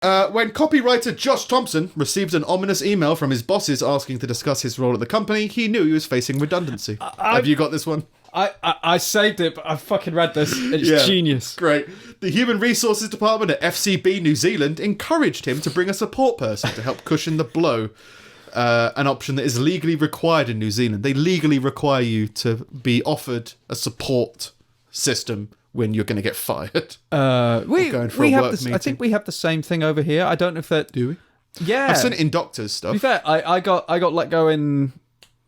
When copywriter Josh Thompson received an ominous email from his bosses asking to discuss his role at the company, he knew he was facing redundancy. Have you got this one? I saved it, but I fucking read this. It's genius. Great. The Human Resources Department at FCB New Zealand encouraged him to bring a support person to help cushion the blow. An option that is legally required in New Zealand. They legally require you to be offered a support system when you're going to get fired. We have this, I think we have the same thing over here. I don't know if that... Do we? Yeah. I've seen it in doctors' stuff. To be fair, I got let go in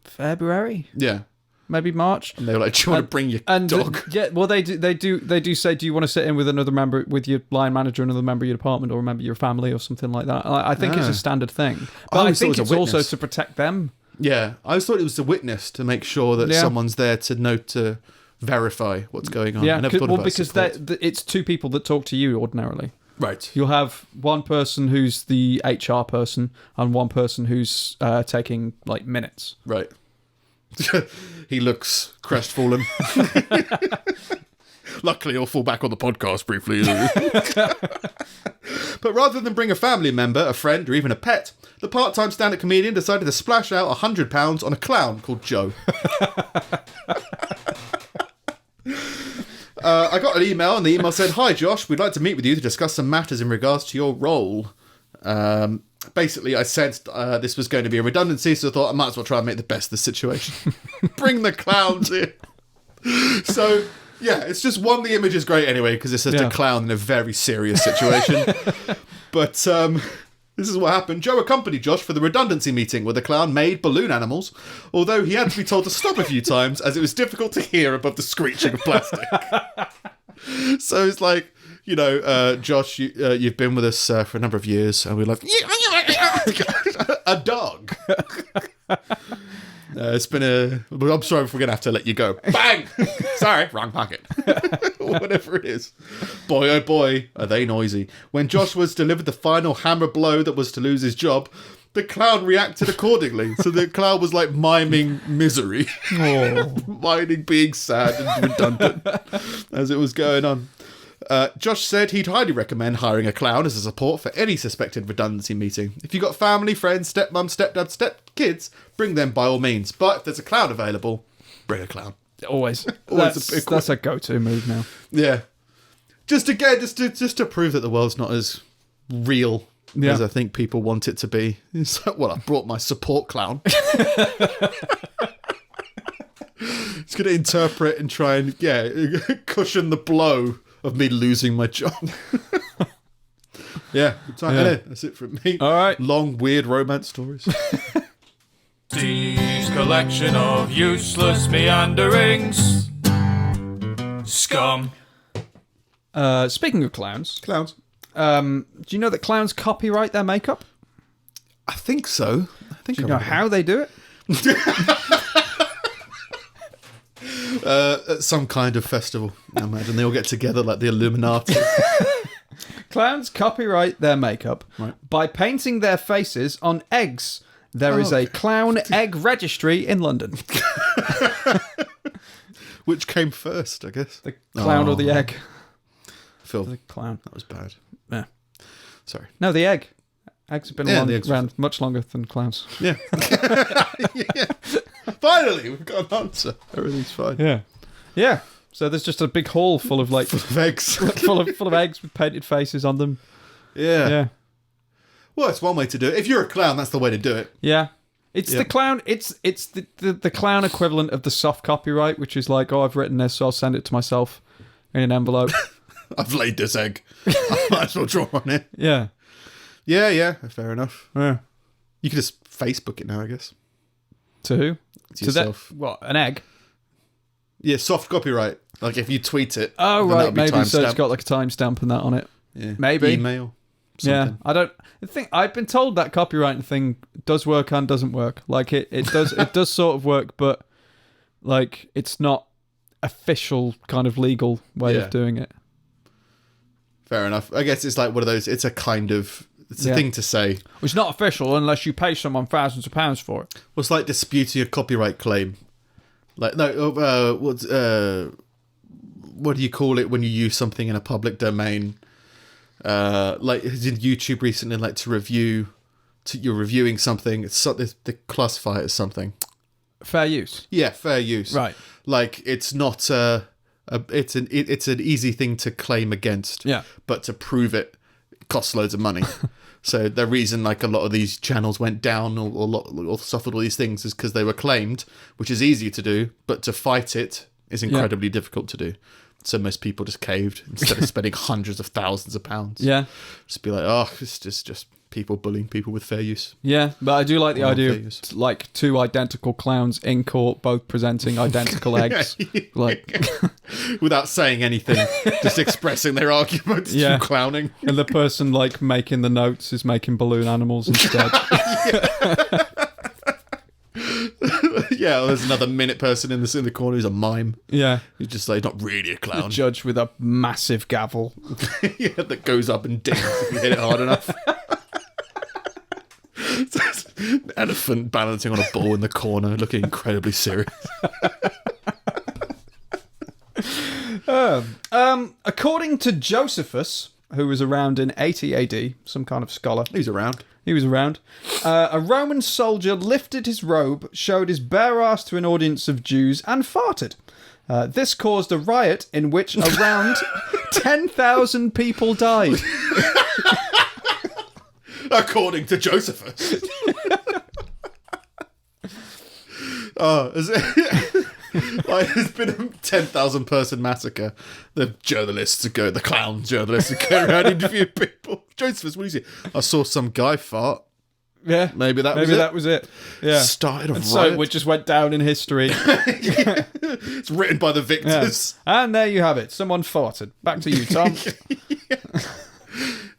February. Yeah. Maybe March. And they were like, "Do you want to bring your dog?" Yeah, well, they do say, "Do you want to sit in with another member, with your line manager, another member of your department, or a member of your family, or something like that?" I think it's a standard thing, but I think it's also to protect them. Yeah, I always thought it was the witness to make sure that someone's there to verify what's going on. Yeah, I never thought about because it's two people that talk to you ordinarily. Right. You'll have one person who's the HR person and one person who's taking like minutes. Right. He looks crestfallen. Luckily, I'll fall back on the podcast briefly. But rather than bring a family member, a friend, or even a pet, the part-time stand-up comedian decided to splash out £100 on a clown called Joe. I got an email, and the email said, "Hi, Josh. We'd like to meet with you to discuss some matters in regards to your role." Basically, I sensed this was going to be a redundancy, so I thought I might as well try and make the best of the situation. Bring the clowns in. So, yeah, it's just one, the image is great anyway, because it's just a clown in a very serious situation. But this is what happened. Joe accompanied Josh for the redundancy meeting where the clown made balloon animals, although he had to be told to stop a few times as it was difficult to hear above the screeching of plastic. So it's like, you know, Josh, you've been with us for a number of years, and we love a dog. It's been I'm sorry if we're going to have to let you go. Bang! Sorry, wrong pocket. Whatever it is. Boy, oh boy, are they noisy. When Josh was delivered the final hammer blow that was to lose his job, the clown reacted accordingly. So the clown was like miming misery. Miming being sad and redundant as it was going on. Josh said he'd highly recommend hiring a clown as a support for any suspected redundancy meeting. If you've got family, friends, stepmom, stepdad, stepkids, bring them by all means. But if there's a clown available, bring a clown. Always. Always That's a go-to move now. Yeah. Just to prove that the world's not as real as I think people want it to be. It's like, well, I brought my support clown. It's going to interpret and try and, cushion the blow of me losing my job. Yeah, good time. That's it from me. All right. Long, weird romance stories. Steve's collection of useless meanderings. Scum. Speaking of clowns. Clowns. Do you know that clowns copyright their makeup? I think so. Do you know how they do it? At some kind of festival, I imagine. They all get together like the Illuminati. Clowns copyright their makeup by painting their faces on eggs. There is a clown egg registry in London. Which came first, I guess? The clown or the egg? Phil. The clown. That was bad. Yeah. Sorry. No, the egg. Eggs have been around much longer than clowns. Yeah. Yeah. Finally, we've got an answer. Everything's fine. Yeah. Yeah. So there's just a big hall full of eggs. full of eggs with painted faces on them. Yeah. Yeah. Well, it's one way to do it. If you're a clown, that's the way to do it. Yeah. It's the clown. It's the clown equivalent of the soft copyright, which is like, oh, I've written this, so I'll send it to myself in an envelope. I've laid this egg. I might as well draw on it. Yeah. Yeah. Fair enough. Yeah. You could just Facebook it now, I guess. To who? To yourself. What? An egg? Yeah, soft copyright. Like if you tweet it. Oh, right. Maybe so it's got like a timestamp and that on it. Yeah. Maybe. Email. Something. Yeah. I've been told that copywriting thing does work and doesn't work. Like it does sort of work, but like it's not official kind of legal way of doing it. Fair enough. I guess it's like one of those, it's a thing to say. It's not official unless you pay someone thousands of pounds for it. Well, it's like disputing a copyright claim. Like, no, what do you call it when you use something in a public domain? like did YouTube recently, like you're reviewing something. They classify it as something. Fair use. Yeah, fair use. Right. Like it's not it's an easy thing to claim against. Yeah. But to prove it costs loads of money. So the reason like a lot of these channels went down or suffered all these things is because they were claimed, which is easy to do, but to fight it is incredibly difficult to do. So most people just caved instead of spending hundreds of thousands of pounds. Yeah. Just be like, oh, it's just people bullying people with fair use. Yeah, but I do like the idea fair of use. like two identical clowns in court, both presenting identical eggs. Like, without saying anything, just expressing their arguments through clowning. And the person like making the notes is making balloon animals instead. Yeah, well, there's another minute person in the corner who's a mime. Yeah. Who's just like not really a clown. The judge with a massive gavel. Yeah, that goes up and dings if you hit it hard enough. Elephant balancing on a ball in the corner, looking incredibly serious. According to Josephus, who was around in 80 AD, some kind of scholar. He's around. He was around. A Roman soldier lifted his robe, showed his bare ass to an audience of Jews, and farted. This caused a riot in which around 10,000 people died. According to Josephus. There's been a 10,000 person massacre. The clown journalists go around interviewing people. Josephus, what do you see? I saw some guy fart. Yeah, maybe that was it. Yeah, started a riot. So it just went down in history. It's written by the victors. Yeah. And there you have it. Someone farted. Back to you, Tom.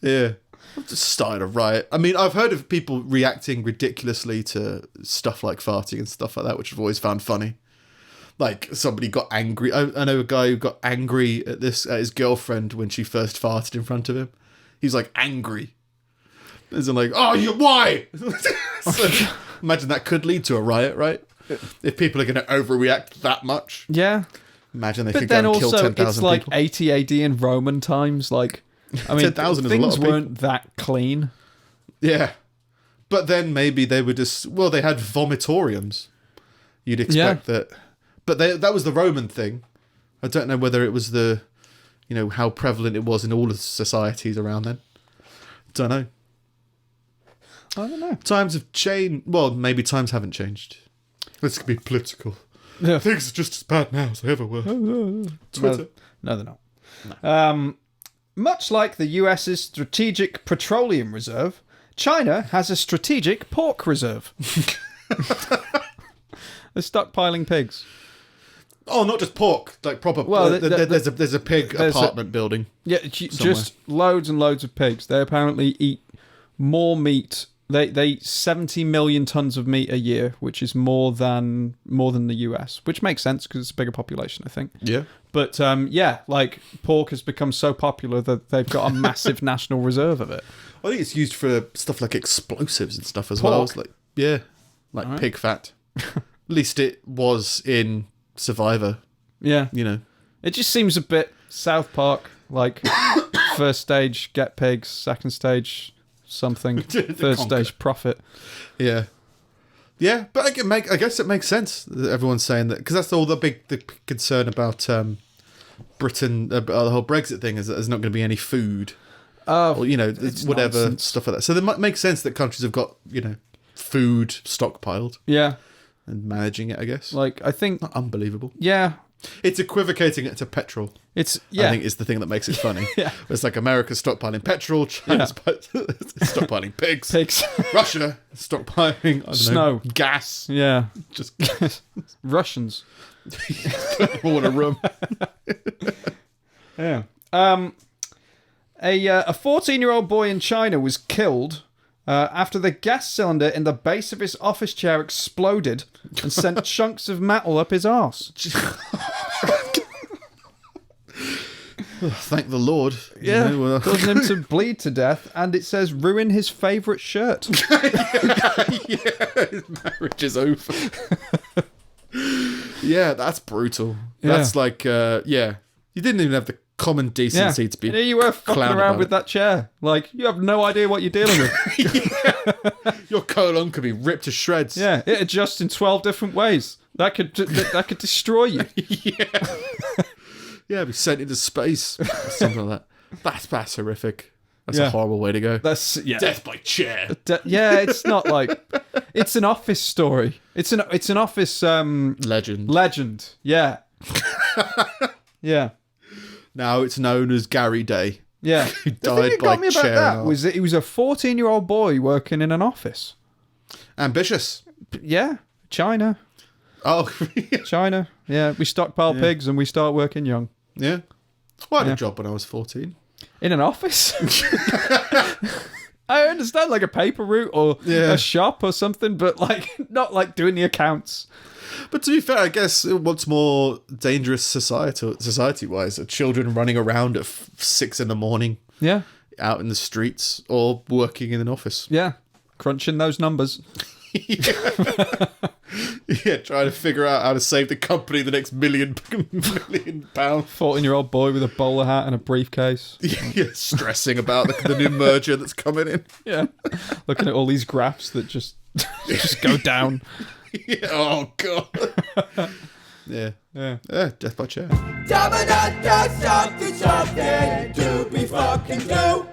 Yeah. Just started a riot. I mean, I've heard of people reacting ridiculously to stuff like farting and stuff like that, which I've always found funny. Like, somebody got angry. I know a guy who got angry at his girlfriend when she first farted in front of him. He's like angry. As in like, why? So, imagine that could lead to a riot, right? If people are going to overreact that much. Yeah. Imagine they could go and kill 10,000 people. It's like 80 AD in Roman times. Like, I mean, 10,000 things is a lot of weren't that clean. Yeah. But then maybe they were just... Well, they had vomitoriums. You'd expect that... But that was the Roman thing. I don't know whether it was how prevalent it was in all the societies around then. Don't know. I don't know. Times have changed. Well, maybe times haven't changed. Let's be political. Yeah. Things are just as bad now as they ever were. Twitter. No, they're not. No. Much like the US's Strategic Petroleum Reserve, China has a Strategic Pork Reserve. They're stockpiling pigs. Oh, not just pork, like proper. Well, there's a pig apartment building. Yeah, just loads and loads of pigs. They apparently eat more meat. They eat 70 million tons of meat a year, which is more than the US, which makes sense because it's a bigger population, I think. Yeah. But like pork has become so popular that they've got a massive national reserve of it. I think it's used for stuff like explosives and stuff as well. It's like pig fat. At least it was in Survivor. Yeah. You know. It just seems a bit South Park, like first stage get pigs, second stage something, third stage profit. Yeah. Yeah, but I guess it makes sense that everyone's saying that, because that's all the big concern about Britain, the whole Brexit thing, is that there's not going to be any food. Or, whatever, nonsense. Stuff like that. So it makes sense that countries have got, food stockpiled. Yeah. And managing it, I guess. Like, I think... Not unbelievable. Yeah. It's equivocating it to petrol. I think is the thing that makes it funny. Yeah. It's like America's stockpiling petrol, China's stockpiling pigs. Russia stockpiling snow, gas. Yeah. Just Russians. All in a room. Yeah. A 14-year-old boy in China was killed after the gas cylinder in the base of his office chair exploded and sent chunks of metal up his arse. Thank the Lord. Yeah, causing him to bleed to death, and it says ruin his favourite shirt. His marriage is over. Yeah, that's brutal. That's like, you didn't even have the common decency to be. And here you were fucking clowned around about with it. that chair. Like, you have no idea what you're dealing with. Your colon could be ripped to shreds. Yeah, it adjusts in 12 different ways. That could destroy you. Yeah, be sent into space. Or something like that. That's horrific. That's a horrible way to go. That's Death by chair. It's not like it's an office story. It's an office Legend. legend. Yeah. Yeah. Now it's known as Gary Day. Yeah. Who The thing died that by got me about chair that and was that he was a 14-year-old boy working in an office. Ambitious. Yeah. China. Oh, China. Yeah. We stockpile pigs and we start working young. yeah. Well, I had a job when I was 14. In an office? I understand like a paper route or Yeah. a shop or something, but like not like doing the accounts. But to be fair, I guess what's more dangerous society-wise are children running around at 6 a.m. Yeah. out in the streets or working in an office. Yeah. Crunching those numbers. Yeah, trying to figure out how to save the company the next million pound. 14-year-old boy with a bowler hat and a briefcase. Yeah, stressing about the new merger that's coming in. Yeah. Looking at all these graphs that just go down. Yeah, oh god. Yeah. Yeah. Death by chair. Something to be fucking do.